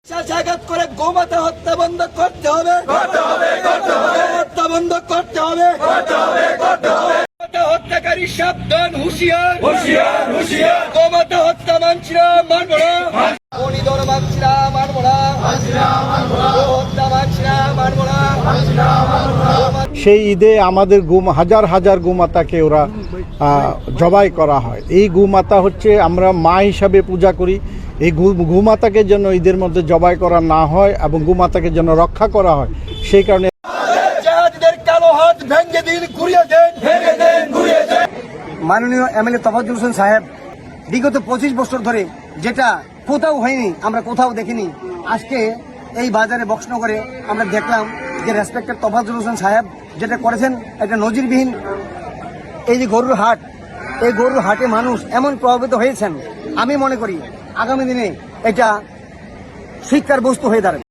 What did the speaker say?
জায়গাত করে গোমাতা হত্যা বন্ধ করতে হবে, হত্যা বন্ধ করতে হবে। গোমাতা হত্যাকারী সাবধান, হুঁশিয়ার, গোমাতা হত্যা মানছি না, মানব না। মনিদর মানছি না, মানব না। হত্যা মানছি না, মানব না। সেই ঈদে আমাদের হাজার হাজার গোমাতাকে ওরা জবাই করা হয়। এই গোমাতা হচ্ছে আমরা মা হিসাবে পূজা করি। এই গোমাতাকে যেন ঈদের মধ্যে জবাই করা না হয় এবং গোমাতাকে যেন রক্ষা করা হয়, সেই কারণে কালো হাত ভেঙে দিন, ঘুরিয়ে দেন, ভেঙে দেন, ঘুরিয়ে দেন। মাননীয় এমএলএ তফাজ্জল হোসেন সাহেব বিগত 25 বছর ধরে যেটা কোথাও হয়নি, আমরা কোথাও দেখিনি, আজকে এই বাজারে বক্সনগরে আমরা দেখলাম যে রেসপেক্টেড তফাজ্জল হোসেন সাহেব যেটা করেছেন এটা নজিরবিহীন। এই যে গরুর হাট, এই গরুর হাটে মানুষ এমন প্রভাবিত হয়েছেন, আমি মনে করি আগামী দিনে এটা শিক্ষার বস্তু হয়ে দাঁড়াবে।